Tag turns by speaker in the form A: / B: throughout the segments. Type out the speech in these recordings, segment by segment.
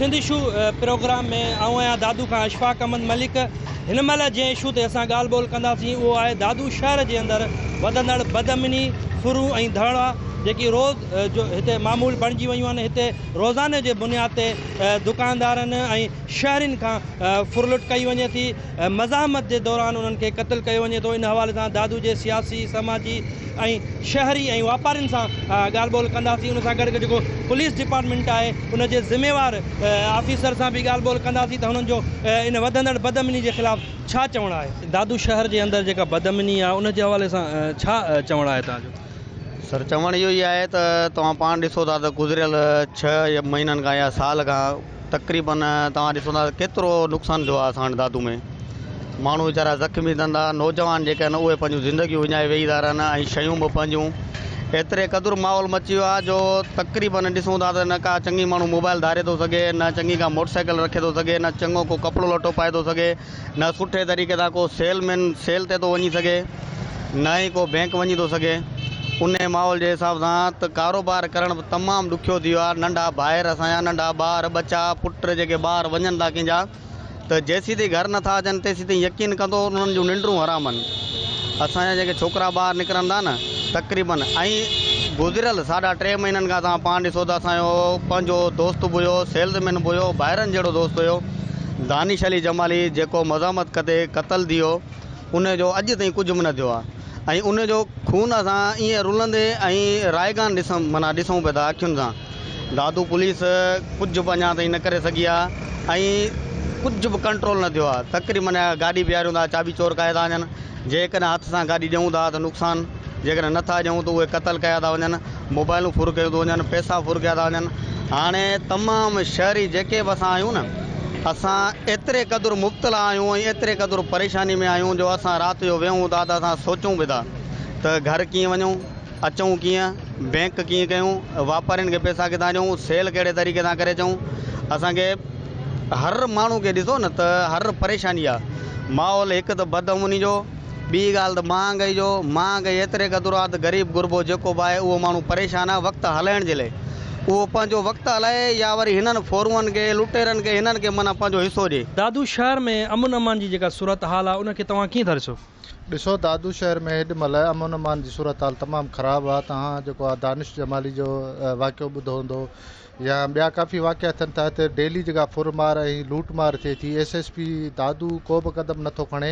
A: Sindh issue programme में आऊं आहियां दादू खां अशफाक अहमद मलिक। हिन महिल जंहिं इशू ते असां ॻाल्हि ॿोल कंदासीं उहो आहे दादू शहर जे अंदरि वधंदड़ बदअमनी, फुरू ऐं धड़ा जेकी रोज़ जो हिते मामूल बणिजी वियूं आहिनि। हिते रोज़ाने जे बुनियाद ते दुकानदारनि ऐं शहरियुनि खां फुरलुट कई वञे थी। मज़ामत जे दौरान उन्हनि खे क़त्ल कयो वञे थो। इन हवाले सां दादू जे सियासी, समाजी ऐं शहरी ऐं वापारियुनि सां ॻाल्हि ॿोल कंदासीं। उन सां गॾु जेको पुलिस डिपार्टमेंट आहे उन जे ज़िम्मेवार ऑफिसर सां बि ॻाल्हि ॿोल कंदासीं त हुननि जो इन वधंदड़ बदअमनी जे ख़िलाफ़ छा चवणु आहे। दादू शहर जे अंदरि जेका बदअमनी आहे उन जे हवाले सां छा चवणु आहे तव्हांजो?
B: सर, चवण इहो ई आहे त तव्हां पाण ॾिसो था त गुज़िरियल 6 महीननि खां या साल खां तक़रीबन तव्हां ॾिसो था केतिरो नुक़सानु थियो आहे असां दादू में। माण्हू वीचारा ज़ख़्मी धंधा, नौजवान जेके आहिनि उहे पंहिंजूं ज़िंदगियूं विञाए वेही था रहनि ऐं शयूं बि पंहिंजूं एतिरे क़दुरु माहौल मची वियो आहे जो तक़रीबन ॾिसूं था त न का चङी माण्हू मोबाइल धारे थो सघे, न चङी का मोटरसाइकिल रखे थो सघे, न चङो को कपिड़ो लटो पाए थो सघे, न सुठे तरीक़े सां को सेल ते थो वञी सघे, न ई को बैंक वञी थो सघे। उन माहौल जे हिसाब सां त कारोबार करणु बि तमामु ॾुखियो थी वियो आहे। नंढा भाइर असांजा, नंढा ॿार बच्चा पुट जेके ॿार वञनि था कंहिंजा, त जेसीं ताईं घर नथा अचनि तेसीं ताईं यकीन कंदो उन्हनि जूं निंडूं हराम आहिनि। असांजा जेके छोकिरा ॿार निकिरनि था न तक़रीबन, ऐं गुज़िरियल 3.5 महीननि खां तव्हां पाण ॾिसो त असांजो पंहिंजो दोस्त बि हुयो, सेल्समैन बि हुयो, ॿाहिरनि जहिड़ो दोस्त हुयो, दानिश अली जमाली, जेको मज़ामत कदे क़तल थी वियो, उनजो अॼु ताईं कुझु बि न थियो आहे। ऐं उनजो खून असां ईअं रुलंदे ऐं रायगान ॾिसूं पिया था अखियुनि सां। दादू पुलिस कुझु बि अञा ताईं न करे सघी आहे ऐं कुझु बि कंट्रोल न थियो आहे। तक़रीबन गाॾी बीहारियूं था, चाबी चोर कया था वञनि, जेकॾहिं हथ सां गाॾी ॾियूं था त नुक़सानु, जेकॾहिं नथा ॾियूं त उहे क़तल कया था वञनि, मोबाइलूं फुर कयूं थो वञनि, पैसा फुर कया था वञनि। हाणे तमामु शहरी जेके बि असां आहियूं न, असां एतिरे क़दुरु मुब्तला आहियूं ऐं एतिरे क़दुरु परेशानी में आहियूं जो असां राति जो वेहूं था त असां सोचूं बि था त घर कीअं वञूं, अचूं कीअं, बैंक कीअं कयूं, वापारियुनि खे पैसा किथां ॾियूं, सेल कहिड़े तरीक़े सां करे अचूं। असांखे हर माण्हू खे ॾिसो न त हर परेशानी आहे। माहौल हिकु त बदअमनी जो, ॿी ॻाल्हि त महांगाई एतिरे क़दुरु आहे त ग़रीब गुरबो जेको बि आहे उहो माण्हू परेशान आहे। वक़्तु हलाइण जे लाइ उहो पंहिंजो वक़्तु हलाए या वरी हिननि फोरुअनि खे, लुटेरनि खे, हिननि खे माना पंहिंजो हिसो ॾिए।
A: दादू शहर में अमन अमान जी जेका सूरत हाल आहे उनखे तव्हां कीअं था ॾिसो?
C: ॾिसो, दादू शहर में हेॾी महिल अमन अमान जी सूरत हाल तमामु ख़राबु आहे। तव्हां जेको आहे दानिश जमाली जो वाक़ियो ॿुधो हूंदो या ॿिया काफ़ी वाक़िया थियनि था। हिते डेली जेका फुरमार ऐं लूटमार थिए थी। SSP दादू को बि क़दम नथो खणे।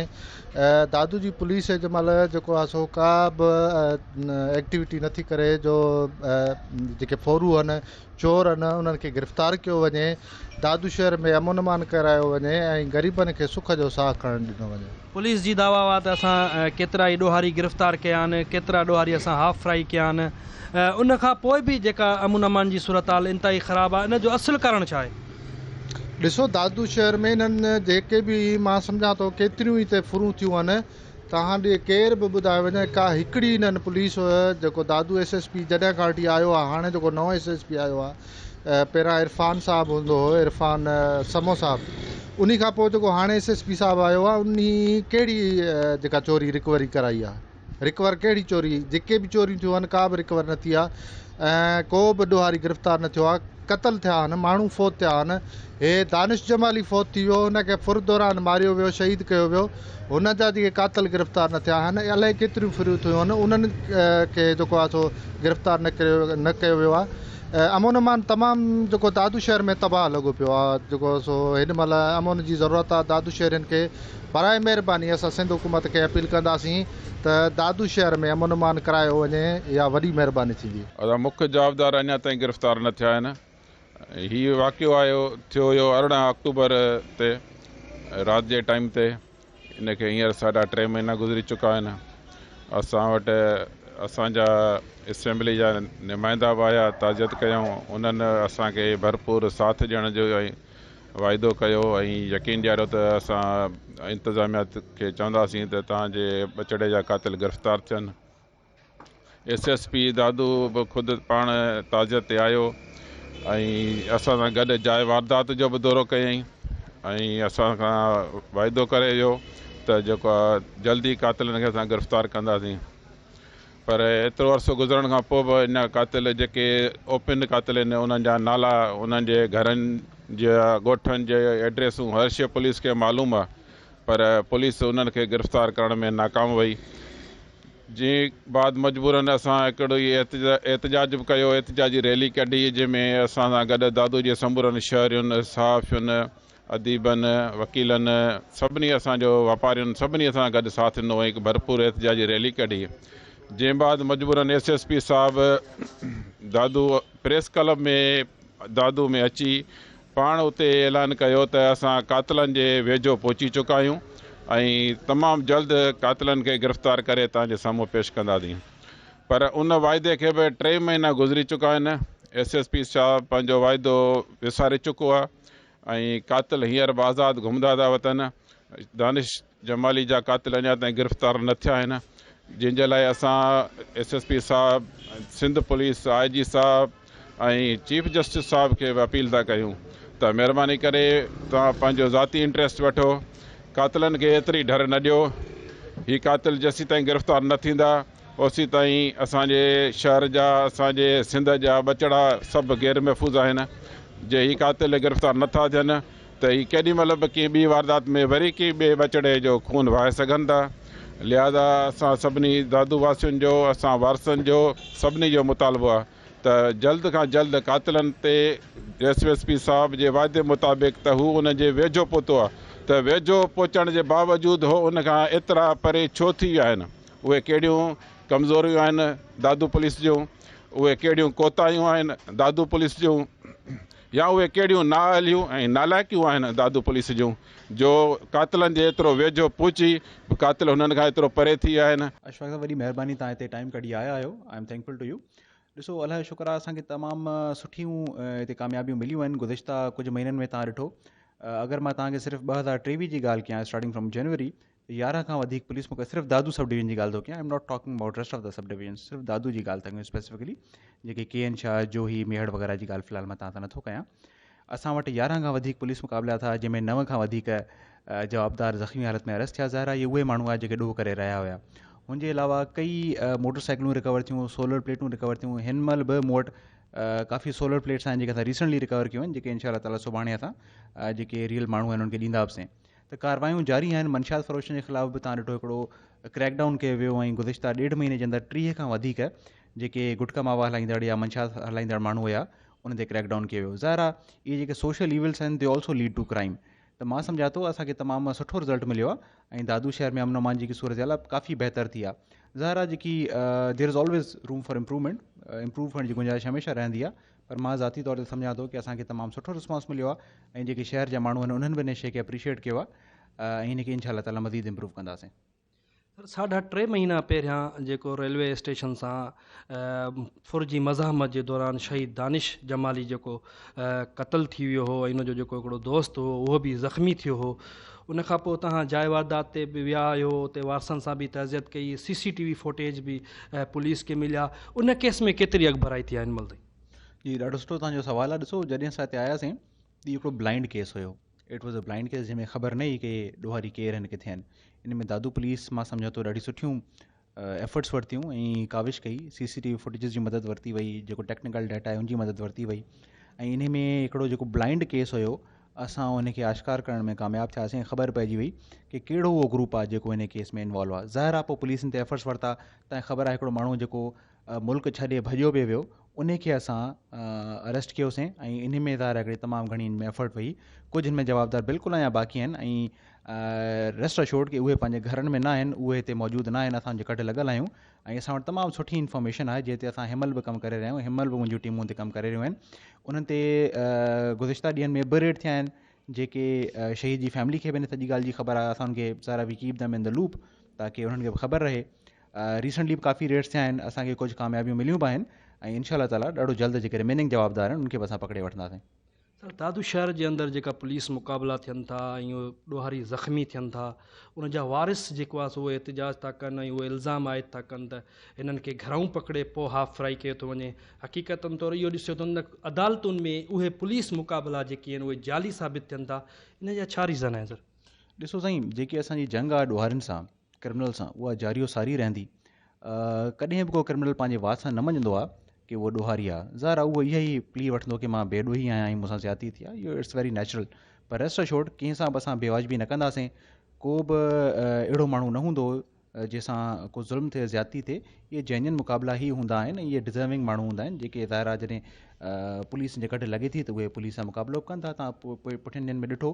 C: दादू जी पुलिस जे महिल जेको आहे सो का बि एक्टिविटी नथी करे जो जेके फोरू आहिनि, चोर आहिनि, उन्हनि खे गिरफ़्तार कयो वञे, दादू शहर में अमन अमान करायो वञे ऐं ग़रीबनि खे सुख जो साह खणणु ॾिनो वञे।
A: पुलिस जी दावा हुआ त असां केतिरा ई ॾोहारी गिरफ़्तार कया आहिनि, केतिरा ॾोहारी असां हाफ फ्राई कया आहिनि। उन खां पोइ बि जेका अमन अमान जी सूरत हाल इंतिहाई ख़राबु आहे, इन जो असुलु कारणु छा आहे?
C: ॾिसो, दादू शहर में इन्हनि जेके बि मां सम्झां थो केतिरियूं ई हिते फुरूं थियूं आहिनि। तव्हां ॾे केर बि ॿुधाए वञे का हिकिड़ी इन्हनि पुलिस जेको दादू SSP जॾहिं खां वठी आयो आहे, हाणे जेको नओं SSP आयो आहे, पहिरां इरफान साहिबु हूंदो हुओ, इरफान समो साहिबु, उन खां पोइ जेको हाणे SSP साहिबु आयो आहे, उन कहिड़ी जेका चोरी रिकवरी कराई आहे? रिकवर कहिड़ी चोरी? जेके बि चोरियूं थियूं आहिनि का बि रिकवर न थी आहे ऐं को बि ॾोहारी गिरफ़्तार न थियो आहे। क़तल थिया आहिनि, माण्हू फ़ौत थिया आहिनि। हे दानिश जमाली फ़ौत थी वियो, हुनखे फुर दौरान मारियो वियो, शहीद कयो वियो। हुन जा जेके कातल गिरफ़्तार न थिया आहिनि, अलाए केतिरियूं फुरियूं थियूं आहिनि, उन्हनि खे जेको आहे सो गिरफ़्तार न कयो वियो आहे। अमन अमान तमामु जेको दादू शहर में तबाह लॻो पियो आहे। जेको सो हिन महिल अमन जी ज़रूरत आहे दादू शहरनि खे। बराए महिरबानी असां सिंध हुकूमत खे अपील कंदासीं त दादू शहर में अमन अमान करायो वञे या वॾी महिरबानी थींदी।
D: मुख्य जवाबदार अञा ताईं गिरफ़्तार न थिया आहिनि। हीउ वाक़ियो थियो हुयो 18 अक्टूबर ते राति जे टाइम ते। इनखे हींअर 3.5 महीना गुज़री चुका आहिनि। असां वटि असांजा असेंबली जा नुमाइंदा बि आया, ताज़ियत कयूं, उन्हनि असांखे भरपूर साथ ॾियण जो ऐं वाइदो कयो ऐं यकीन ॾियारियो त असां इंतिज़ामिया खे चवंदासीं त तव्हांजे ॿचड़े जा कातिल गिरफ़्तार थियनि। SSP दादू बि ख़ुदि पाण ताज़ियत ते आयो ऐं असां सां गॾु जाइ वारदात जो बि दौरो कयईं ऐं असां खां वाइदो करे वियो त जेको आहे जल्दी कातिलनि खे असां गिरफ़्तार कंदासीं। पर एतिरो अर्सो गुज़रण खां पोइ बि इन कातिल जेके ओपन कातिल आहिनि, उन्हनि जा नाला, उन्हनि जे घरनि जे ॻोठनि जे एड्रेसूं हर शइ पुलिस खे मालूम आहे, पर पुलिस उन्हनि खे गिरफ़्तार करण में नाकाम वई। जी बाद मजबूरन असां हिकिड़ो एहतजाज बि कयो, एहतजाजी रैली कढी, जंहिंमें असां सां गॾु दादू जे समूरनि शहरियुनि, सहाफ़ियुनि, अदीबनि, वकीलनि, सभिनी असांजो वापारियुनि, सभिनी असां गॾु साथ ॾिनो, हिकु भरपूर एहतजाजी रैली कढी। जंहिं बाद मजबूरन SSP साहिबु दादू प्रेस क्लब में दादू में अची पाण उते ऐलान कयो त असां कातिलनि जे वेझो पहुची चुका आहियूं ऐं तमामु जल्द कातिलनि खे गिरफ़्तार करे तव्हांजे साम्हूं पेश कंदासीं। पर उन वाइदे खे बि 3 महीना गुज़री चुका आहिनि। SSP साहिबु पंहिंजो वाइदो विसारे चुको आहे ऐं कातिल हींअर बि आज़ादु घुमंदा था वतन। दानिश जमाली जा कातिल अञा ताईं गिरफ़्तार न थिया आहिनि, जंहिंजे लाइ असां SSP साहिबु, सिंध पुलिस IG साहिबु ऐं चीफ जस्टिस साहिब खे बि अपील था कयूं त महिरबानी करे तव्हां पंहिंजो ज़ाती इंट्रस्ट वठो, कातिलनि खे एतिरी डर न ॾियो। हीअ कातिल जेसीं ताईं गिरफ़्तार न थींदा ओसीं ताईं असांजे शहर जा, असांजे सिंध जा बचड़ा सभु गैर महफ़ूज़ आहिनि। जे हीअ कातिल गिरफ़्तार नथा थियनि त हीअ केॾी महिल बि कंहिं ॿी वारदात में वरी कंहिं ॿिए बचड़े जो खून वहाए सघनि था। लिहाज़ा असां सभिनी दादू वासियुनि जो, असां वारसनि जो, सभिनी जो मुतालबो आहे त जल्द खां जल्द कातिलनि ते SSP साहिब जे वाइदे मुताबिक़ त हू उन जे वेझो पहुतो आहे, त वेझो पहुचण जे बावजूदि हो उन खां एतिरा परे छो थी विया आहिनि। उहे कहिड़ियूं कमज़ोरियूं आहिनि दादू पुलिस जूं, उहे कहिड़ियूं कोताहियूं आहिनि दादू पुलिस जूं, या उहे कहिड़ियूं नाअहलियूं ऐं नालाइकियूं आहिनि दादू पुलिस जूं, जो कातिलनि जे एतिरो वेझो पहुची कातिल हुननि खां एतिरो परे थी विया आहिनि।
E: अशफाक साहब, वॾी महिरबानी, तव्हां हिते टाइम कढी आया आहियो। I am thankful to you. ॾिसो, अलाह जो शुक्र आहे, असांखे तमामु सुठियूं हिते कामयाबियूं मिलियूं आहिनि गुज़िश्ता कुझु महीननि में। तव्हां ॾिठो, अगरि मां तव्हांखे सिर्फ़ु 2023 जी ॻाल्हि कयां, स्टार्टिंग फ्रॉम जनवरी, 11 खां वधीक पुलिस मूंखे सिर्फ़ु दादू सब डिवीज़न जी ॻाल्हि थो कयां। I am not talking about rest of the sub division, सिर्फ़ु दादू जी ॻाल्हि था कयूं स्पेसिफिकली, जेके KN शाह, जोही, मेहड़ वग़ैरह जी ॻाल्हि फ़िलहाल मां तव्हां सां नथो कयां। असां वटि 11 खां वधीक पुलिस मुक़ाबला था, जंहिंमें 9 खां वधीक जवाबदार ज़ख़्मी हालत में अरेस्ट थिया। ज़ाहिर आहे, इहे उहे माण्हू आहे जेके ॾोह करे रहिया हुआ। हुनजे अलावा कई मोटरसाइकिलूं रिकवर थियूं, सोलर प्लेटूं रिकवर थियूं। हिन महिल बि मूं वटि काफ़ी सोलर प्लेट्स आहिनि जेके असां रिसेंटली रिकवर कयूं आहिनि, जेके इंशाअल्लाह ताला सुभाणे असां जेके रियल माण्हू आहिनि उनखे ॾींदासीं। त कार्रवायूं जारी आहिनि। मंशात फ़रोशन जे ख़िलाफ़ बि तव्हां ॾिठो हिकिड़ो क्रैकडाउन कयो वियो ऐं गुज़िश्ता 1.5 महीने जे अंदरि 30 खां वधीक जेके गुटका मावा हलाईंदड़ या मंशात हलाईंदड़ माण्हू हुया उन ते क्रैकडाउन कयो वियो। ज़ाहिर आहे, इहे जेके सोशल इविल्स आहिनि they also lead to crime. त मां सम्झा थो असांखे तमामु सुठो रिज़ल्ट मिलियो आहे ऐं दादू शहर में अमन अमान जी सूरत हाल काफ़ी बहितर थी आहे। ज़ाहिर आहे, जेकी there is always room for improvement, improve करण जी गुंजाइश हमेशह रहंदी आहे, पर मां ज़ाती तौर ते सम्झा थो कि असांखे तमामु सुठो रिस्पॉन्स मिलियो आहे ऐं जेके शहर जा माण्हू आहिनि उन्हनि बि इन शइ खे अप्रिशिएट कयो आहे ऐं हिन खे इंशाअल्लाह ताला मज़ीद इम्प्रूव कंदासीं।
A: सर, 3.5 महीना पहिरियां जेको रेलवे स्टेशन सां फुरजी मज़ाहमत जे दौरान शहीद दानिश जमाली जेको क़तल थी वियो हो, इन जो जेको हिकिड़ो दोस्त हो उहो बि ज़ख़्मी थियो हो। उन खां पोइ तव्हां जाइ वारदात ते बि विया आहियो, उते वारसनि सां बि तहज़ियत कई, CCTV फुटेज बि पुलिस खे मिलिया। उन केस में केतिरी अॻभराई थी आहे हिन महिल ताईं?
E: जी, ॾाढो सुठो तव्हांजो सुवालु आहे। ॾिसो, जॾहिं असां हिते आयासीं त हिकिड़ो ब्लाइंड केस हुयो। It was a blind case जंहिंमें ख़बर न हुई कि ॾोहारी केरु आहिनि, किथे आहिनि। इन में दादू पुलिस मां सम्झा थो ॾाढी सुठियूं एफर्ट्स वरितियूं ऐं काविश कई। CCTV फुटेजिस जी मदद वरिती वई, जेको टेक्निकल डाटा आहे उनजी मदद वरिती वई ऐं इन में हिकिड़ो जेको ब्लाइंड केस हुयो असां उनखे आश्कार करण में कामयाबु थियासीं। ख़बर पइजी वई कि कहिड़ो उहो ग्रुप आहे जेको हिन केस में इन्वॉल्व आहे। ज़ाहिर आहे, पोइ पुलिस इन ते एफर्ट्स वरिता। तव्हांखे ख़बर आहे, हिकिड़ो माण्हू जेको मुल्क छॾे भॼियो पियो वियो, उनखे असां अरेस्ट कयोसीं ऐं इन में ज़ाहिर आहे तमामु घणी इन में एफर्ट वई। कुझु हिन में जवाबदार बिल्कुलु अञा बाक़ी आहिनि ऐं रेस्ट अशोर्ड कि उहे पंहिंजे घरनि में न आहिनि, उहे हिते मौजूदु न आहिनि, असां जे कट लॻल आहियूं ऐं असां वटि तमामु सुठी इन्फॉर्मेशन आहे जंहिं ते असां हिमल बि कमु करे रहिया आहियूं। हिमल बि मुंहिंजियूं टीमूं ते कमु करे रहियूं आहिनि। उन्हनि ते गुज़िश्ता ॾींहंनि में ॿ रेड थिया आहिनि जेके शहीद जी फैमिली खे बि इन सॼी ॻाल्हि जी ख़बर आहे। असां उनखे ज़ारा we keep them in the loop ताकी उन्हनि खे बि ख़बर रहे। रिसेंटली बि काफ़ी रेड्स थिया आहिनि, असांखे कुझु कामयाबियूं मिलियूं बि आहिनि ऐं इंशाअल्लाह ताला ॾाढो जल्द जेके रिमेनिंग जवाबदार आहिनि उनखे बि असां पकिड़े वठंदासीं।
A: सर, दादू शहर जे अंदरि जेका पुलिस मुक़ाबला थियनि था ऐं ॾोहारी ज़ख़्मी थियनि था, उन जा वारिस जेको आहे उहे एहतिजाज था कनि ऐं उहे इल्ज़ाम आयद था कनि त हिननि खे घराऊं पकिड़े पोइ हाफ फ्राई कयो थो वञे। हक़ीक़तनि तौरु इहो ॾिसियो त उन अदालतुनि में उहे पुलिस मुक़ाबला जेके आहिनि उहे जाली साबित थियनि था। इन जा छा रीज़न आहे सर?
E: ॾिसो साईं, जेकी असांजी जंग आहे ॾोहारियुनि सां, क्रिमिनल सां, उहा जारी सारी रहंदी। कॾहिं बि को क्रिमिनल पंहिंजे वाद सां न मञंदो आहे कि उहो ॾोहारी आहे। ज़ाहिर आहे उहो इहा ई प्ली वठंदो कि मां बेॾोही आहियां ऐं मूंसां ज़्यादती थी आहे, इहो इट्स वेरी नेचुरल। पर रेस्ट अशोर्ड कंहिं सां बि असां बेवाजिबी न कंदासीं, को बि अहिड़ो माण्हू न हूंदो जंहिंसां को ज़ुल्म थिए, ज़्यादती थिए। इहे जेन्युइन मुक़ाबला ई हूंदा आहिनि, इहे डिज़र्विंग माण्हू हूंदा आहिनि जेके ज़ाहिर आहे जॾहिं पुलिस जे गॾु लॻे थी त उहे पुलिस सां मुक़ाबिलो कनि था। तव्हां पुठियनि ॾींहंनि में ॾिठो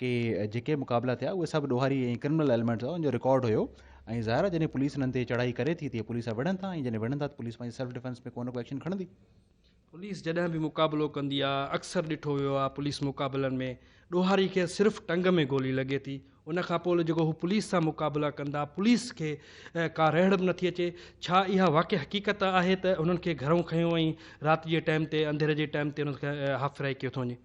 E: कि जेके मुक़ाबला थिया उहे सभु ॾोहारी ऐं क्रिमिनल एलिमेंट्स हुआ, उनजो रिकॉर्ड हुयो। ऐं ज़ाहिर आहे जॾहिं पुलिस हिननि ते चढ़ाई करे थी त पुलिस विढ़नि था, ऐं जॾहिं विढ़नि था त पुलिस पंहिंजी सेल्फ डिफेंस में को न को एक्शन खणंदी।
A: पुलिस जॾहिं बि मुक़ाबिलो कंदी आहे, अक्सर ॾिठो वियो आहे पुलिस मुक़ाबलनि में ॾोहारी खे सिर्फ़ु टंग में गोली लॻे थी, उनखां पोइ जेको हू पुलिस सां मुक़ाबिला कंदा, पुलिस खे का रहड़ बि नथी अचे। छा इहा वाक़ई हक़ीक़त आहे त उन्हनि खे घरों खयों ऐं राति जे टाइम ते, अंधेरे जे टाइम ते उन्हनि खे हाफ़राई कयो थो वञे?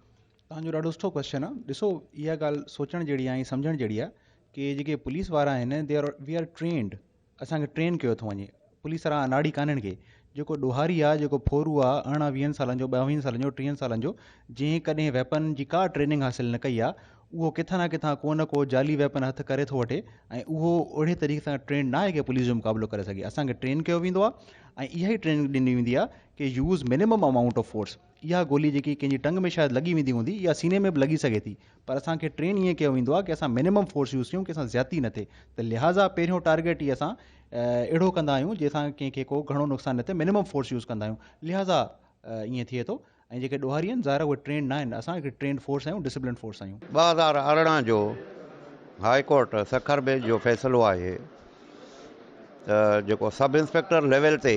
E: तव्हांजो ॾाढो सुठो क्वेश्चन आहे। ॾिसो, इहा ॻाल्हि सोचण जहिड़ी आहे ऐं सम्झण जहिड़ी आहे कि जेके पुलिस वारा आहिनि वी आर ट्रेंड, असांखे ट्रेन कयो थो वञे। पुलिस वारा अनाड़ी कान्हनि के। जेको ॾोहारी आहे, जेको फोरू आहे 18-20 सालनि जो, 22 सालनि जो, 30 सालनि जो, जंहिं कॾहिं वेपन जी का ट्रेनिंग हासिलु न कई आहे, उहो किथां न किथां को न को जाली वेपन हथ करे थो वठे, ऐं उहो ओहिड़े तरीक़े सां ट्रेन न आहे कि पुलिस जो मुक़ाबिलो करे सघे। असांखे ट्रेन कयो वेंदो आहे ऐं इहा ई ट्रेनिंग ॾिनी वेंदी आहे कि use minimum amount of force. इहा गोली जेकी कंहिंजी टंग में शायदि लॻी वेंदी हूंदी, इहा सीने में बि लॻी सघे थी, पर असांखे ट्रेन ईअं कयो वेंदो आहे कि असां मिनिमम फोर्स यूज़ कयूं कि असां ज़्यादती न थिए। त लिहाज़ा पहिरियों टारगेट ई असां अहिड़ो कंदा आहियूं जंहिंसां कंहिंखे को घणो नुक़सानु न थिए, मिनिमम फोर्स यूज़ कंदा आहियूं। लिहाज़ा ईअं थिए थो। ऐं जेके ॾोहारी आहिनि ज़ाहिर उहे ट्रेन न आहिनि, असां हिकु ट्रेन फोर्स आहियूं, डिसिप्लिन फोर्स आहियूं।
F: 2018 जो हाई कोर्ट सखर बेंच जो फ़ैसिलो आहे त जेको सब इंस्पेक्टर लेवल ते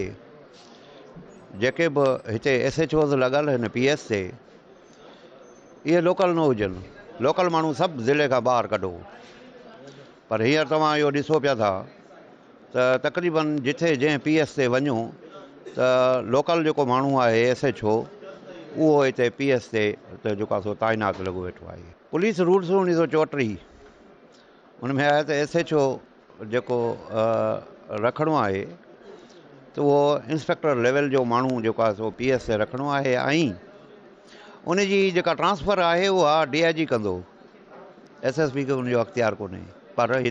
F: जेके बि हिते SHOs लॻल आहिनि PS ते, इहे लोकल न हुजनि, लोकल माण्हू सभु ज़िले खां ॿाहिरि कढो। पर हींअर तव्हां इहो ॾिसो पिया था त तक़रीबन जिथे जंहिं PS ते वञो त लोकल जेको माण्हू आहे SHO, उहो हिते PS ते त जेको आहे सो ताइनात लॻो वेठो आहे। पुलिस रूल्स 1934 हुन में आहे त SHO जेको रखिणो आहे त उहो इंस्पेक्टर लेवल जो माण्हू जेको आहे सो PS ते रखिणो आहे, ऐं उनजी जेका ट्रांसफ़र आहे उहा DIG कंदो, SSP खे उनजो अख़्तियार कोन्हे। पर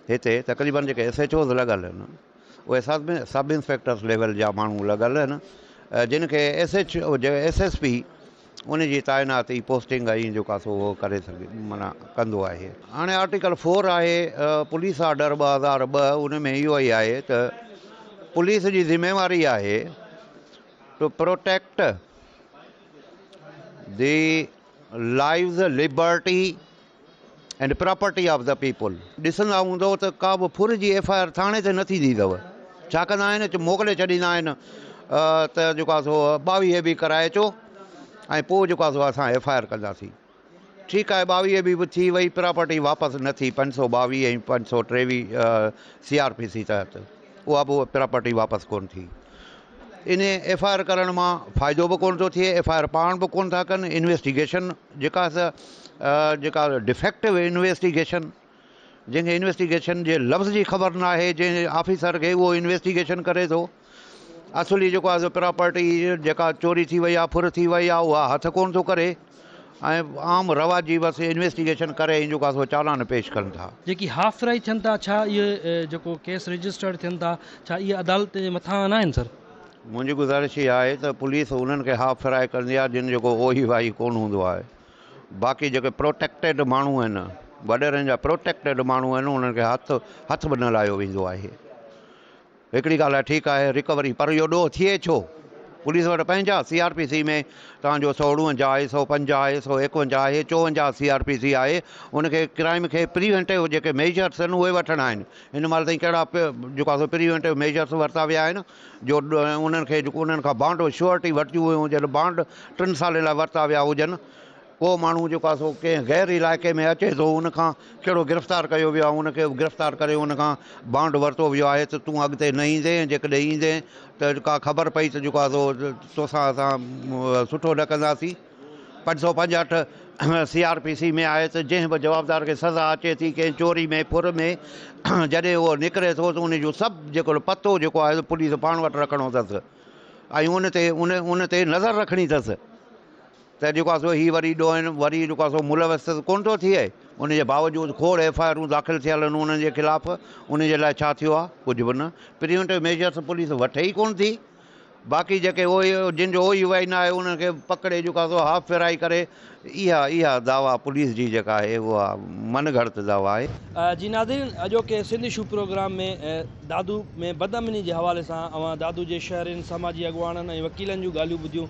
F: हिते तक़रीबन जेके SHOs लॻल आहिनि उहे सब इंस्पेक्टर्स लेवल जा माण्हू लॻल आहिनि, जिन खे SSP उनजी ताइनाती पोस्टिंग ऐं जेको आहे सो उहो करे सघे, माना कंदो आहे। हाणे आर्टिकल 4 आहे पुलिस ऑर्डर 2002, उन में इहो ई आहे त पुलिस जी ज़िम्मेवारी आहे to protect the lives, liberty and property of the people. ॾिसंदा हूंदो त का बि फुर जी FIR थाणे ते न थींदी अथव। छा कंदा आहिनि, मोकिले छॾींदा आहिनि त जेको आहे सो 22 बि कराए अचो ऐं पोइ जेको आहे सो असां FIR कंदासीं। ठीकु आहे, 22 बि थी वई, प्रॉपर्टी वापसि न थी, 522 ऐं 523 CRPC तहत उहा बि प्रॉपर्टी वापसि कोन थी। इन FIR करण मां फ़ाइदो बि कोन थो थिए, FIR पाण बि कोन था कनि। इन्वेस्टिगेशन जेका डिफेक्टिव इन्वेस्टिगेशन, जंहिंखे इन्वेस्टिगेशन जे लफ़्ज़ जी ख़बर न आहे, जंहिं ऑफिसर खे उहो इन्वेस्टिगेशन करे थो, असली जेको आहे प्रॉपर्टी जेका चोरी थी वई आहे, फुर थी वई आहे, उहा हथ कोन थो करे, ऐं आम रवाजी बसि इन्वेस्टिगेशन करे ऐं जेको आहे सो चालान पेश कनि था।
A: जेकी हाफ़राई थियनि था, छा इहे जेको केस रजिस्टर्ड थियनि था, छा इहे अदालत जे मथां न आहिनि सर?
F: मुंहिंजी गुज़ारिश इहा आहे त पुलिस उन्हनि खे हाफ़ फ्राई कंदी आहे जिन जेको ओही वाही कोन हूंदो आहे। बाक़ी जेके प्रोटेक्टेड माण्हू आहिनि, वॾेरनि जा प्रोटेक्टेड माण्हू आहिनि, उन्हनि खे हथ बि न लाहियो वेंदो आहे। हिकिड़ी ॻाल्हि आहे, ठीकु आहे रिकवरी, पर इहो ॾोह थिए छो? पुलिस वटि पंहिंजा CRPC में तव्हांजो 152 आहे, 105 आहे, 151 आहे, 54 CRPC आहे। उनखे क्राइम खे प्रिवेंटिव जेके मेजर्स आहिनि उहे वठिणा आहिनि। हिन महिल ताईं कहिड़ा जेको आहे प्रिवेंटिव मेजर्स वरिता विया आहिनि जो उन्हनि खे जेको उन्हनि खां बॉन्ड श्योरिटी वरितियूं हुयूं हुजनि, बॉन्ड 3 साल लाइ वरिता विया हुजनि। को माण्हू जेको आहे सो कंहिं गैर इलाइक़े में अचे थो, उनखां कहिड़ो गिरफ़्तार कयो वियो आहे, उनखे गिरफ़्तार करे उनखां बॉन्ड वरितो वियो आहे त तूं अॻिते न ईंदे, जेकॾहिं ईंदे त का ख़बर पई त जेको आहे सो तोसां असां सुठो न कंदासीं। 565 CRPC में आहे त जंहिं बि जवाबदार खे सज़ा अचे थी कंहिं चोरी में, फुर में, जॾहिं उहो निकिरे थो त उनजो सभु जेको पतो जेको आहे पुलिस पाण वटि रखिणो अथसि ऐं उन ते नज़र रखणी अथसि त जेको आहे सो हीअ वरी ॾोहिनि, वरी जेको आहे सो मुलवस कोन थो थिए। उनजे बावजूदि खोड़ FIRूं दाख़िल थियल आहिनि उन्हनि जे ख़िलाफ़ु, उनजे लाइ छा थियो आहे? कुझु बि न। प्रिवेंटिव मेजर्स पुलिस वठे ई कोन थी। बाक़ी जेके उहो जिन जो ओई वाई न आहे उन्हनि खे पकिड़े जेका सो हाफ़ फेराई करे इहा दावा पुलिस जी जेका आहे उहा मनगढ़ंत दावा आहे।
A: जी नाज़रीन, अॼोके सिंध इशू प्रोग्राम में दादू में बदअमनी जे हवाले सां अवां दादू जे शहरनि समाजी अॻुवाणनि ऐं वकीलनि जूं ॻाल्हियूं ॿुधियूं,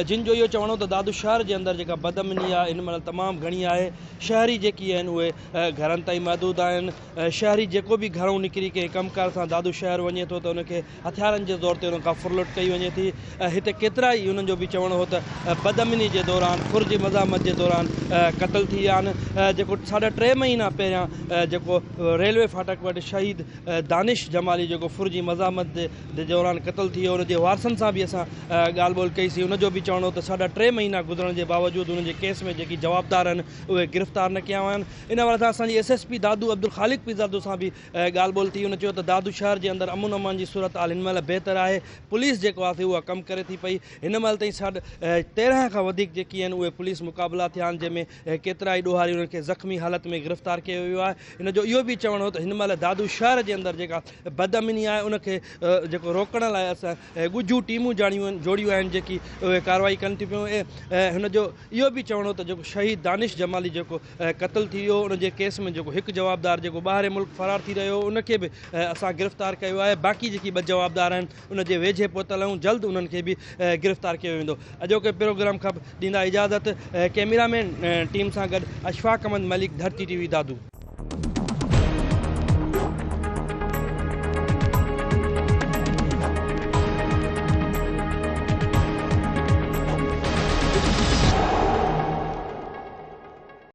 A: जिन जो इहो चवणो त दादू शहर जे अंदरि जेका बदअमनी आहे हिन महिल तमामु घणी आहे। शहरी जेकी आहिनि उहे घरनि ताईं महदूद आहिनि। शहरी जेको बि घरों निकिरी कंहिं कमकार सां दादू शहर वञे थो त उनखे हथियारनि जे तौर ते उन खां फुरलुट कई वञे थी। हिते केतिरा ई उन्हनि जो बि चवणो हो त बदअमनी जे दौरान फुर्ज मज़ामत जे दौरान क़तल थी विया आहिनि। जेको 3.5 महीना पहिरियां जेको रेलवे फाटक वटि शहीद दानिश जमाली जेको फुर्जी मज़ामत जे दौरान क़तल थी वियो, उनजे वारसनि सां बि असां ॻाल्हि ॿोल कईसीं। उनजो बि चवणो त 3.5 महीना गुज़रण जे बावजूदि उन्हनि जे केस में जेकी जवाबदार आहिनि उहे गिरफ़्तार न कया विया आहिनि। इन वजह सां असांजी SSP दादू अब्दुल ख़ालिक पीरज़ादो सां बि ॻाल्हि ॿोल थी। उन चयो त दादू शहर जे अंदरि अमन अमान जी सूरत हाल हिन महिल बहितर आहे। पुलिस जेको आहे उहा कमु करे थी पई। हिन महिल ताईं 13 खां वधीक जेकी आहिनि उहे पुलिस मुक़ाबला थिया आहिनि, जंहिंमें केतिरा ई ॾोहारी उन्हनि खे ज़ख़्मी हालत में गिरफ़्तार कयो वियो आहे। इन जो इहो बि चवणो हो त हिन महिल दादू शहर जे अंदरि जेका बदअमनी आहे उनखे जेको रोकण लाइ असां ॻुझूं टीमूं जोड़ियूं आहिनि जेकी उहे कार्रवाई कनि थियूं पियूं। ऐं हिन जो इहो बि चवणो त जेको शहीद दानिश जमाली जेको क़तल थी वियो, उनजे केस में जेको हिकु जवाबदार जेको ॿाहिरि मुल्क फ़रार थी रहियो उनखे बि असां गिरफ़्तार कयो आहे। बाक़ी जेकी 2 जवाबदार आहिनि उनजे वेझे पहुतल आहियूं, जल्द उन्हनि खे बि गिरफ़्तार कयो वेंदो। अॼोके प्रोग्राम खां ॾींदा इजाज़त। कैमरामैन टीम सां गॾु अशफाक अहमद मलिक, धरती TV दादू।